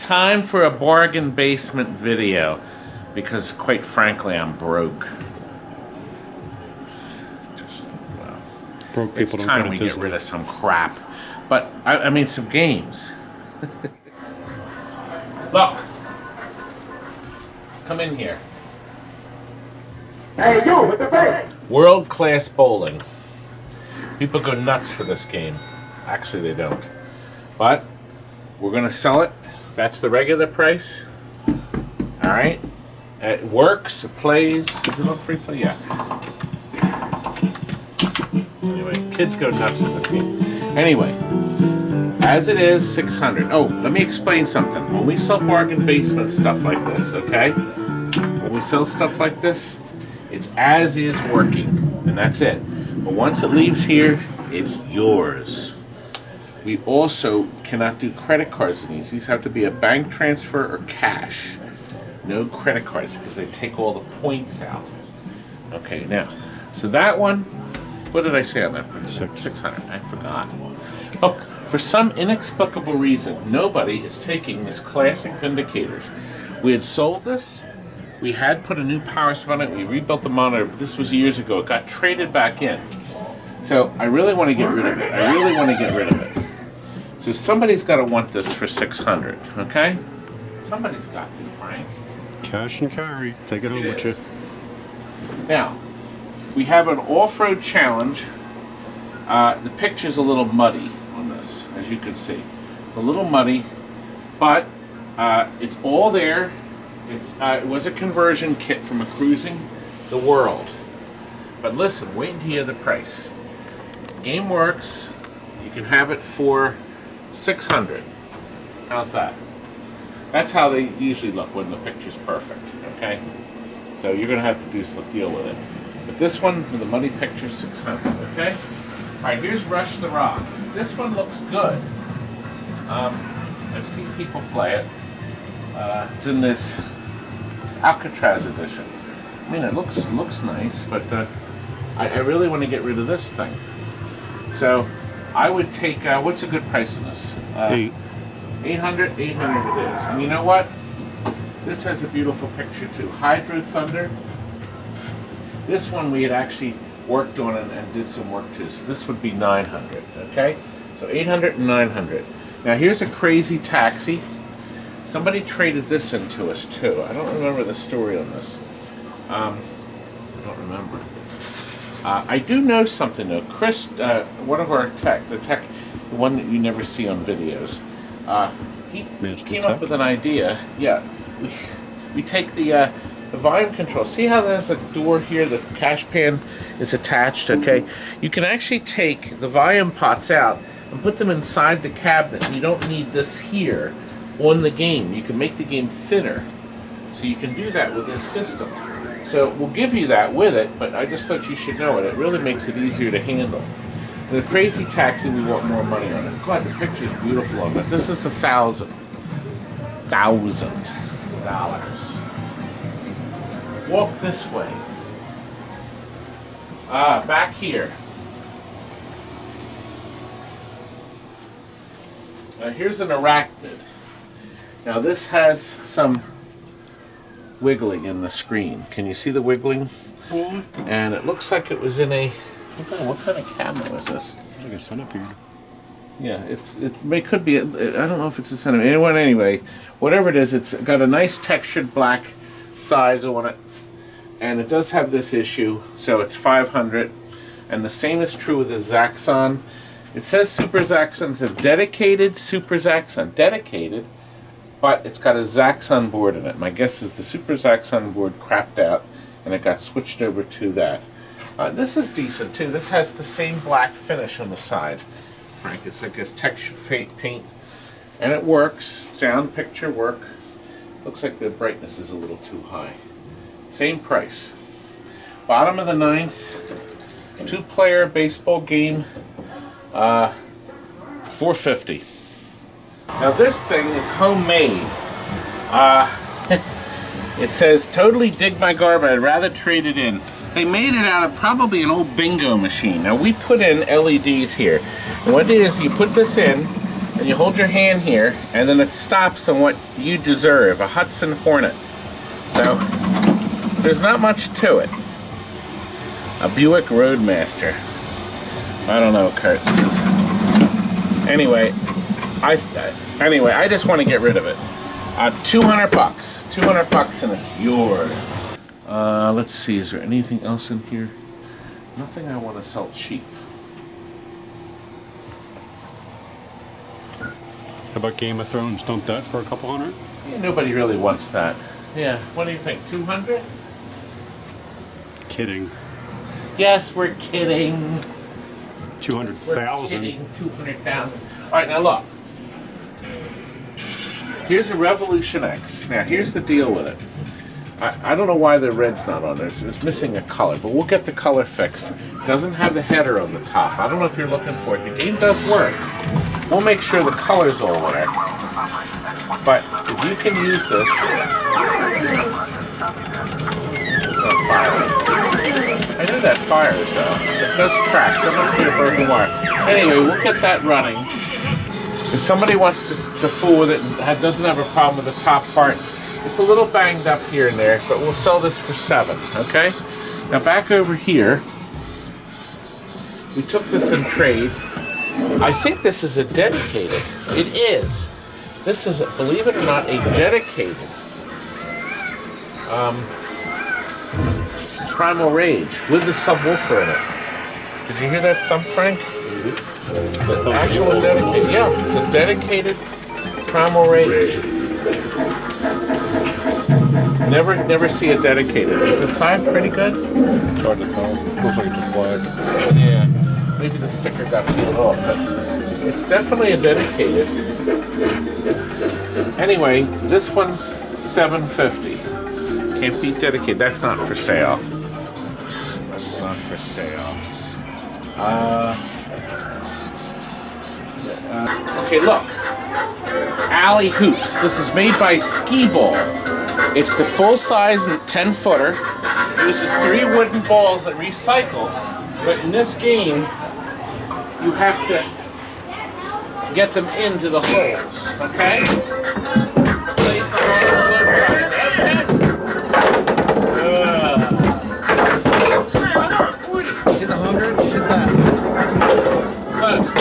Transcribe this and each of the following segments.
Time for a bargain basement video, because quite frankly I'm broke. Broke people it's time we get rid of some crap. But, I mean some games. Look! Come in here. Hey, you with the face! World-class bowling. People go nuts for this game. Actually, they don't. But we're going to sell it. That's the regular price. All right. It works. It plays. Is it on free play? Yeah. Anyway, kids go nuts for this game. Anyway, as it is, $600. Oh, let me explain something. When we sell bargain basement stuff like this, okay? When we sell stuff like this, it's as is working, and that's it. But once it leaves here, it's yours. We also cannot do credit cards in these. These have to be a bank transfer or cash. No credit cards because they take all the points out. Okay, now, so that one, what did I say on that? 600. I forgot. Oh, for some inexplicable reason, nobody is taking this classic Vindicators. We had sold this. We had put a new power supply on it. We rebuilt the monitor, but this was years ago. It got traded back in. So I really want to get rid of it. I really want to get rid of it. So somebody's got to want this for $600, okay? Somebody's got to, Frank. Cash and carry. Take it home with you. Now, we have an off-road challenge. The picture's a little muddy on this, as you can see. It's a little muddy, but it's all there. It was a conversion kit from a Cruising the World. But listen, wait until you hear the price. The game works. You can have it for $600. How's that? That's how they usually look when the picture's perfect, okay? So you're going to have to do some deal with it. But this one, with the muddy picture, $600, okay? All right, here's Rush the Rock. This one looks good. I've seen people play it. It's in this Alcatraz edition. I mean, it looks nice, but I really want to get rid of this thing. So I would take, what's a good price on this? 800 it is. And you know what? This has a beautiful picture too. Hydro Thunder. This one we had actually worked on and did some work to. So this would be 900, okay? So 800 and 900. Now here's a Crazy Taxi. Somebody traded this into us too. I don't remember the story on this. I don't remember. I do know something though. Chris, one of our the one that you never see on videos, he came up with an idea. Yeah, we take the volume control. See how there's a door here? The cash pan is attached. Okay, you can actually take the volume pots out and put them inside the cabinet. You don't need this here on the game. You can make the game thinner, so you can do that with this system. So we'll give you that with it, but I just thought you should know it. It really makes it easier to handle. The Crazy Taxi, we want more money on it. God, the picture's beautiful on it. This is the $1,000. Walk this way. Back here. Here's an Arachnid. Now this has some wiggling in the screen. Can you see the wiggling? And it looks like it was in a, what kind of camera is this? Like a centipede. Yeah, it could be, I don't know if it's a centipede. Anyway, whatever it is, it's got a nice textured black sides on it. And it does have this issue, so it's 500. And the same is true with the Zaxxon. It says Super Zaxxon. It's a dedicated Super Zaxxon. Dedicated. But it's got a Zaxxon board in it. My guess is the Super Zaxxon board crapped out and it got switched over to that. This is decent too. This has the same black finish on the side. Frank, it's like this texture paint. And it works. Sound, picture, work. Looks like the brightness is a little too high. Same price. Bottom of the 9th. 2-player baseball game. $450. Now this thing is homemade. It says, totally dig my garbage, I'd rather trade it in. They made it out of probably an old bingo machine. Now we put in LEDs here. And what it is, you put this in, and you hold your hand here, and then it stops on what you deserve, a Hudson Hornet. So, there's not much to it. A Buick Roadmaster. I don't know, Kurt. This is... Anyway, I just want to get rid of it. 200 bucks. 200 bucks and it's yours. Let's see, is there anything else in here? Nothing I want to sell cheap. How about Game of Thrones? Dump that for a couple hundred? Yeah, nobody really wants that. Yeah, what do you think, 200? Kidding. Yes, we're kidding. 200,000. 200,000. All right, now look. Here's a Revolution X. Now, here's the deal with it. I don't know why the red's not on there. It's missing a color, but we'll get the color fixed. It doesn't have the header on the top. I don't know if you're looking for it. The game does work. We'll make sure the color's all there. But if you can use this... This is not firing. I know that fires, though. It does track. That must be a broken wire. Anyway, we'll get that running. If somebody wants to fool with it and doesn't have a problem with the top part, it's a little banged up here and there, but we'll sell this for $7, okay? Now back over here, we took this in trade. I think this is a dedicated. It is. This is, believe it or not, a dedicated Primal Rage with the subwoofer in it. Did you hear that thump, Frank? It's an actual dedicated. Yeah, it's a dedicated Primal Rage. Never see a dedicated. Is the side pretty good? It's hard to tell. Looks like it's just black. Yeah. Maybe the sticker got peeled off, but it's definitely a dedicated. Anyway, this one's $750. Can't beat dedicated. That's not for sale. That's not for sale. Okay, look. Alley Hoops. This is made by Skee-Ball. It's the full-size 10-footer. It uses 3 wooden balls that recycle, but in this game, you have to get them into the holes, okay? Place them on the wood. Hit the 100, hit that. Close.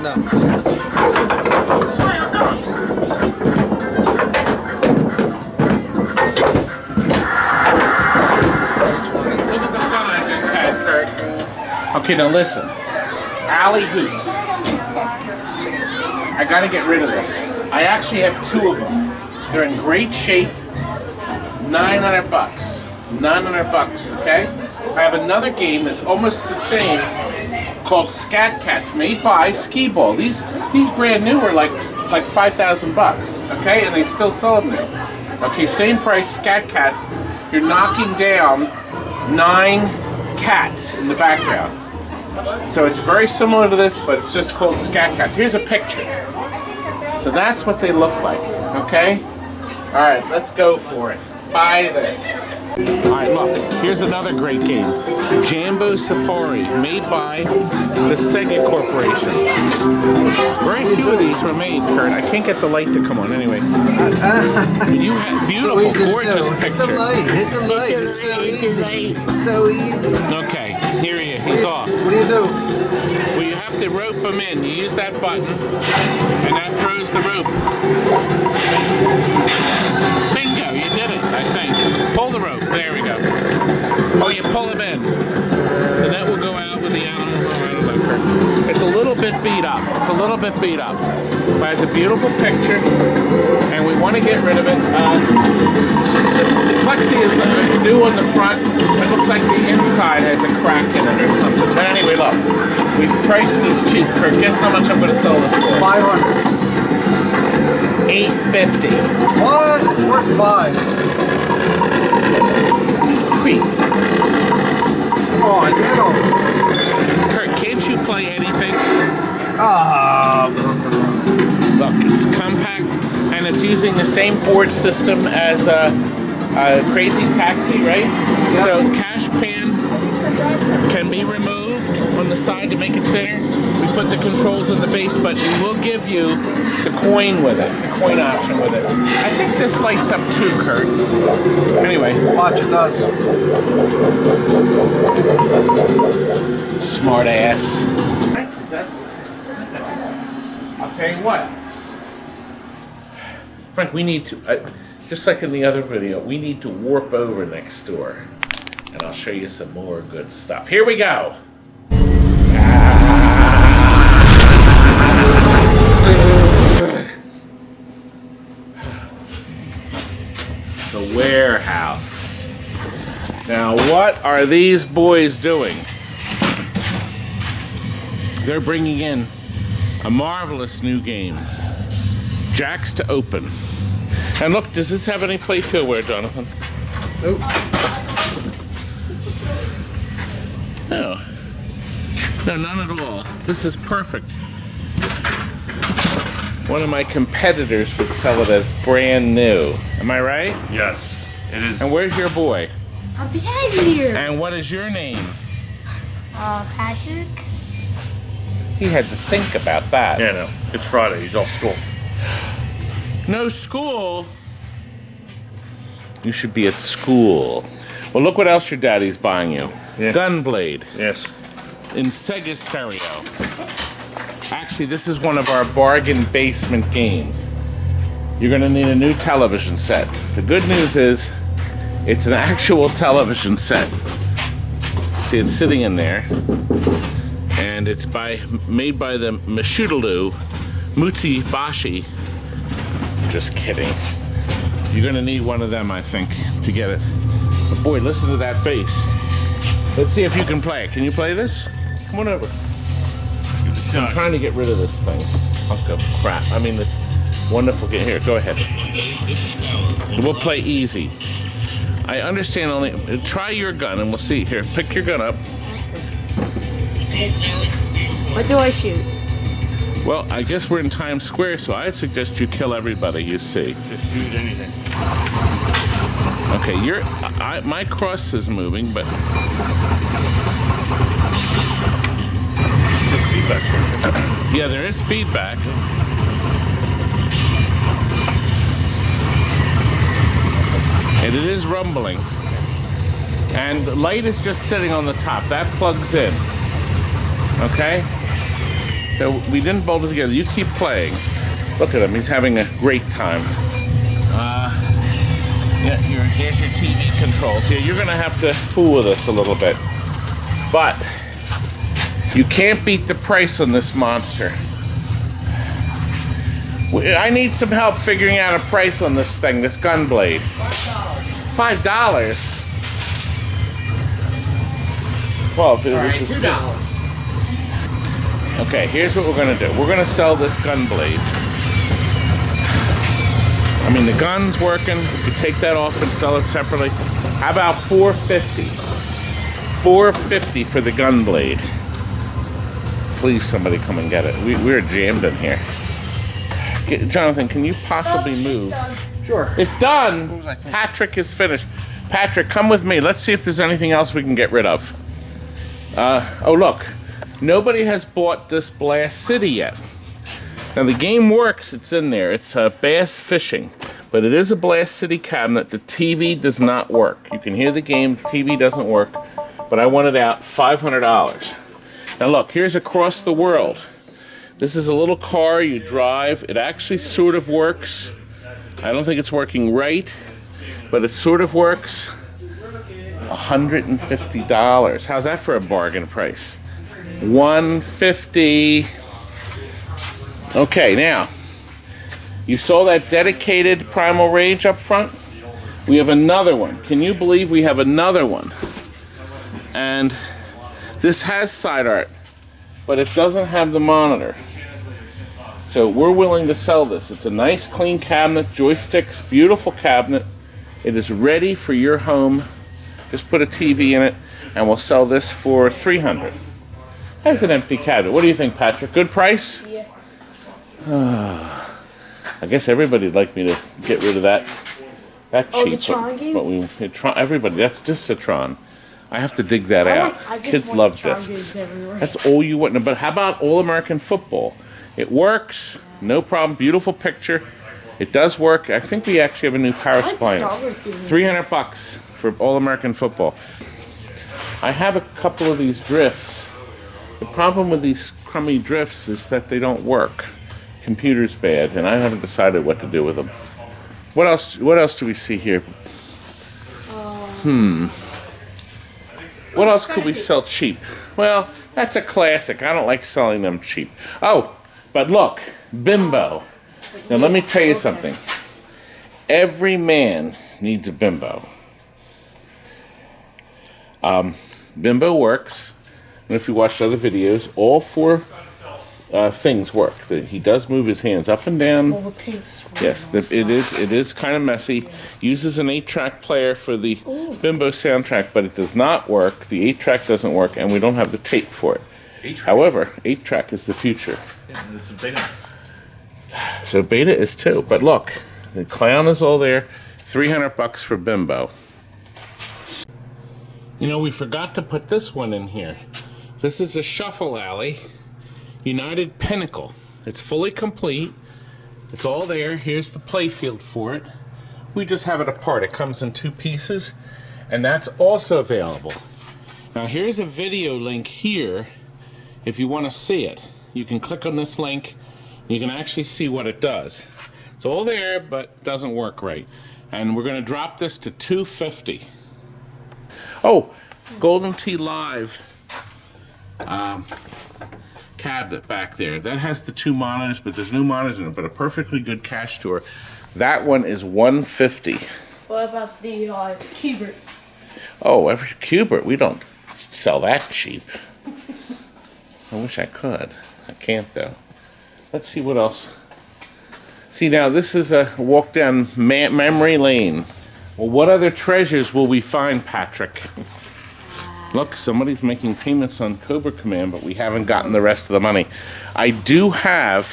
No. Okay, now listen. Alley Hoops. I gotta get rid of this. I actually have 2 of them. They're in great shape. 900 bucks. 900 bucks, okay? I have another game that's almost the same called Scat Cats, made by Skee-Ball. These brand new are like 5,000 bucks, okay? And they still sell them now. Okay, same price, Scat Cats. You're knocking down 9 cats in the background. So it's very similar to this, but it's just called Scat Cats. Here's a picture. So that's what they look like, okay? All right, let's go for it. Buy this. All right, look, here's another great game. Jambo Safari, made by the Sega Corporation. Very few of these were made, Kurt. I can't get the light to come on anyway. You have beautiful, so gorgeous picture. Hit the light. It's so easy. It's so easy. Okay, here he is. He's off. What do you do? Well, you have to rope him in. You use that button, and that throws the rope. Bingo, you did it, I think. Pull the rope. There we go. Oh, you pull him in. The net will go out with the animal. Oh, I don't know. It's a little bit beat up. It's a little bit beat up. But it's a beautiful picture, and we want to get rid of it. The plexi is new on the front. It looks like the inside has a crack in it or something. But anyway, look. We've priced this cheap. Kurt, guess how much I'm going to sell this for? 500. $850. What? It's worth 5. Sweet. Come on, get on. Kurt, can't you play anything? Ah. Look, it's compact and it's using the same board system as Crazy Taxi, right? Yep. So cash pan can be removed on the side to make it thinner. We put the controls in the base, but we will give you the coin with it, the coin option with it. I think this lights up too, Kurt. Anyway. Watch, it does. Smart ass. I'll tell you what. Frank, we need to, just like in the other video, we need to warp over next door. And I'll show you some more good stuff. Here we go. The warehouse. Now, what are these boys doing? They're bringing in a marvelous new game, Jacks to Open. And look, does this have any playfield wear, Jonathan? Nope. No. No, none at all. This is perfect. One of my competitors would sell it as brand new. Am I right? Yes, it is. And where's your boy? I'm behind here. And what is your name? Patrick. He had to think about that. Yeah, no. It's Friday. He's off school. No school? You should be at school. Well, look what else your daddy's buying you. Yeah. Gunblade Yes. in Sega stereo. Actually, this is one of our bargain basement games. You're gonna need a new television set. The good news is, it's an actual television set. See, it's sitting in there. And it's made by the Mashutalu Mutsubashi. Just kidding. You're gonna need one of them, I think, to get it. But boy, listen to that bass. Let's see if you can play it. Can you play this? Come on over. I'm trying to get rid of this thing. Hunk of crap. I mean, this wonderful game. Here, go ahead. We'll play easy. I understand only. Try your gun and we'll see. Here, pick your gun up. What do I shoot? Well, I guess we're in Times Square, so I suggest you kill everybody you see. Just use anything. Okay, my cross is moving, but There's feedback. yeah, there is feedback. And it is rumbling. And the light is just sitting on the top. That plugs in. Okay? So we didn't bolt it together. You keep playing. Look at him. He's having a great time. Yeah, here's your TV controls. Yeah, you're going to have to fool with us a little bit. But you can't beat the price on this monster. I need some help figuring out a price on this thing, this Gunblade. $5. Well, if it was $2. Okay, here's what we're gonna do. We're gonna sell this Gunblade. I mean, the gun's working. We could take that off and sell it separately. How about $4.50? $4.50 for the Gunblade. Please, somebody come and get it. We're jammed in here. Jonathan, can you possibly move? Sure. It's done. Patrick is finished. Patrick, come with me. Let's see if there's anything else we can get rid of. Oh, look. Nobody has bought this Blast City yet. Now, the game works. It's in there. It's bass fishing. But it is a Blast City cabinet. The TV does not work. You can hear the game. The TV doesn't work. But I want it out. $500. Now, look. Here's Across the World. This is a little car you drive. It actually sort of works. I don't think it's working right, but it sort of works. $150. How's that for a bargain price? $150. Okay, now, you saw that dedicated Primal Rage up front? We have another one. Can you believe we have another one? And this has side art, but it doesn't have the monitor. So we're willing to sell this. It's a nice clean cabinet, joysticks, beautiful cabinet. It is ready for your home. Just put a TV in it and we'll sell this for $300. That's an empty cabinet. What do you think, Patrick? Good price? Yeah. I guess everybody'd like me to get rid of that Oh, the cheap. Tron game? But everybody, that's just a Tron. I have to dig that out. I just Kids want love the Tron discs. games everywhere. That's all you want. But how about All American Football? It works, no problem. Beautiful picture. It does work. I think we actually have a new power like supply. Star Wars games. $300 for All American Football. I have a couple of these drifts. The problem with these crummy drifts is that they don't work. Computer's bad, and I haven't decided what to do with them. What else do we see here? What else could we sell cheap? Well, that's a classic. I don't like selling them cheap. Oh, but look, Bimbo. Now let me tell you something. Every man needs a Bimbo. Bimbo works, and if you watched other videos, all four things work. He does move his hands up and down. All the paint's Yes, it is kind of messy. Uses an 8-track player for the Bimbo soundtrack, but it does not work. The 8-track doesn't work, and we don't have the tape for it. 8-track? However, 8-track is the future. Yeah, it's a beta. So beta is too. But look, the clown is all there. $300 for Bimbo. You know, we forgot to put this one in here. This is a Shuffle Alley United Pinnacle. It's fully complete. It's all there. Here's the playfield for it. We just have it apart. It comes in 2 pieces, and that's also available. Now here's a video link here if you want to see it. You can click on this link. You can actually see what it does. It's all there, but doesn't work right. And we're going to drop this to $250. Oh, Golden Tee Live cabinet back there. That has the 2 monitors, but there's no monitors in it, but a perfectly good cash tour. That one is $150. What about the Cubert? Oh, every Cubert. We don't sell that cheap. I wish I could. I can't, though. Let's see what else. See, now this is a walk down memory lane. Well, what other treasures will we find, Patrick? Look, somebody's making payments on Cobra Command, but we haven't gotten the rest of the money. I do have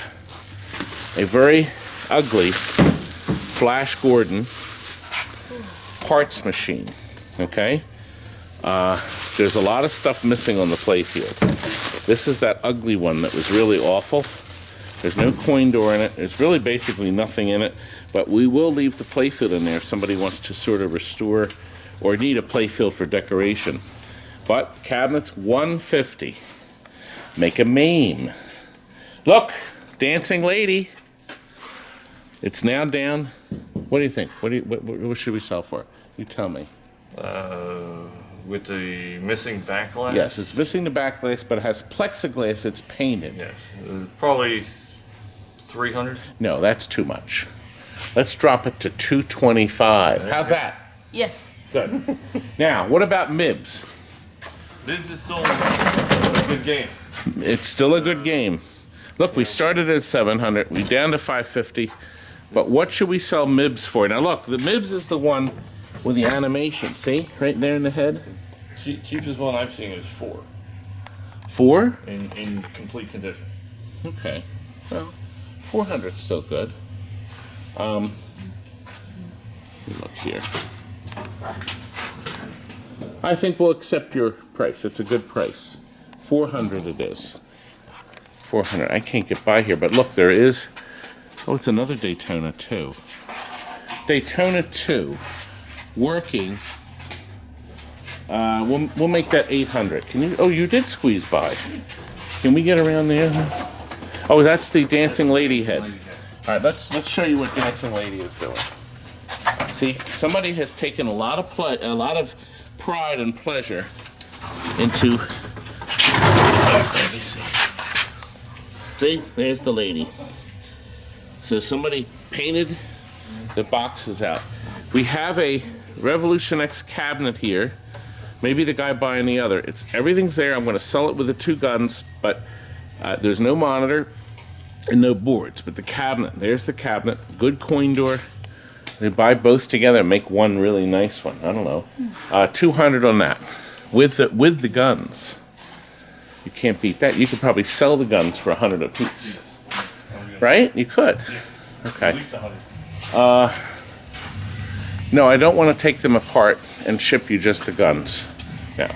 a very ugly Flash Gordon parts machine, okay? There's a lot of stuff missing on the playfield. This is that ugly one that was really awful. There's no coin door in it. There's really basically nothing in it, but we will leave the playfield in there if somebody wants to sort of restore or need a playfield for decoration. But cabinets $150. Make a meme. Look, dancing lady. It's now down. What do you think? What should we sell for? You tell me. With the missing backlight? Yes, it's missing the backglass, but it has plexiglass. It's painted. Yes. Probably 300. No, that's too much. Let's drop it to $225. How's that? Yes. Good. Now, what about Mibs? This is still a good game. It's still a good game. Look, we started at $700. We down to $550. But what should we sell Mibs for? Now look, the Mibs is the one with the animation. See, right there in the head. Cheapest one I've seen is 4. 4? In complete condition. Okay. Well, 400's still good. Look here. I think we'll accept your price. It's a good price. 400 it is. 400. I can't get by here, but look, there is. Oh, it's another Daytona 2. Daytona 2, working. We'll make that 800. Can you? Oh, you did squeeze by. Can we get around there? Oh, that's the dancing lady head. All right, let's show you what dancing lady is doing. See, somebody has taken a lot of pride and pleasure into. Let me see. See, there's the lady. So somebody painted the boxes out. We have a Revolution X cabinet here. Maybe the guy buying the other. Everything's there. I'm going to sell it with the 2 guns, but there's no monitor and no boards. But the cabinet, there's the cabinet. Good coin door. They buy both together and make one really nice one. I don't know. 200 on that with the guns. You can't beat that. You could probably sell the guns for 100 apiece. Right? You could. Okay. At least 100. No, I don't want to take them apart and ship you just the guns. No,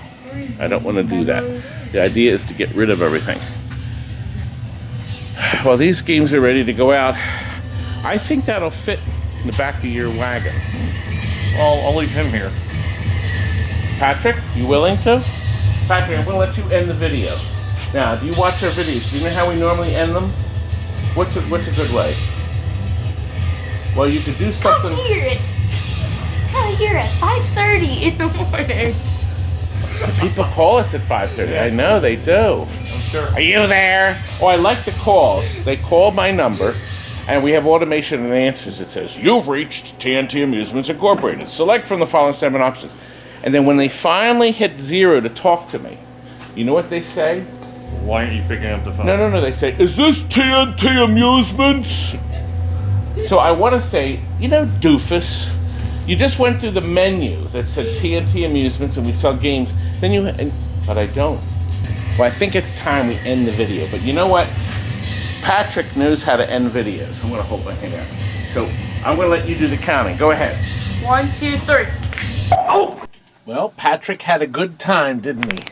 I don't want to do that. The idea is to get rid of everything. Well, these games are ready to go out. I think that'll fit in the back of your wagon. Well, I'll leave him here. Patrick, you willing to? Patrick, I'm going to let you end the video. Now, do you watch our videos? Do you know how we normally end them? What's a good way? Well, you could do something. Come here at 5:30 in the morning. People call us at 5:30. I know they do. I'm sure. Are you there? Oh, I like the calls. They call my number, and we have automation and answers. It says, "You've reached TNT Amusements Incorporated. Select from the following 7 options." And then when they finally hit 0 to talk to me, you know what they say? Why aren't you picking up the phone? No. They say, "Is this TNT Amusements?" So I want to say, you know, doofus, you just went through the menu that said TNT Amusements and we sell games. But I don't. Well, I think it's time we end the video. But you know what? Patrick knows how to end videos. I'm going to hold my hand out. So I'm going to let you do the counting. Go ahead. 1, 2, 3. Oh! Well, Patrick had a good time, didn't he?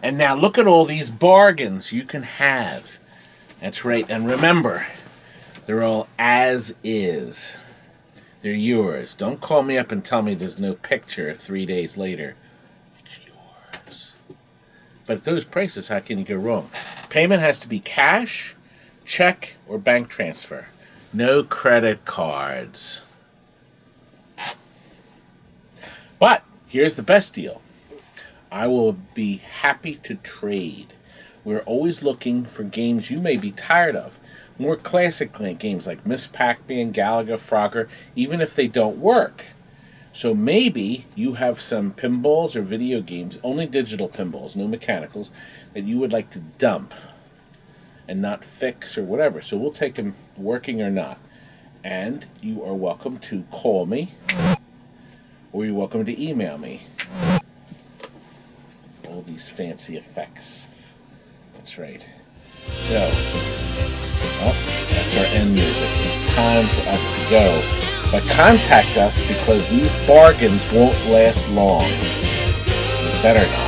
And now look at all these bargains you can have. That's right. And remember, they're all as is. They're yours. Don't call me up and tell me there's no picture 3 days later. It's yours. But at those prices, how can you go wrong? Payment has to be cash, check, or bank transfer. No credit cards. But here's the best deal. I will be happy to trade. We're always looking for games you may be tired of. More classic games like Miss Pac-Man, Galaga, Frogger, even if they don't work. So maybe you have some pinballs or video games, only digital pinballs, no mechanicals, that you would like to dump and not fix or whatever. So we'll take them working or not. And you are welcome to call me, or you're welcome to email me. All these fancy effects. That's right. So, that's our end music. It's time for us to go. But contact us because these bargains won't last long. You better not.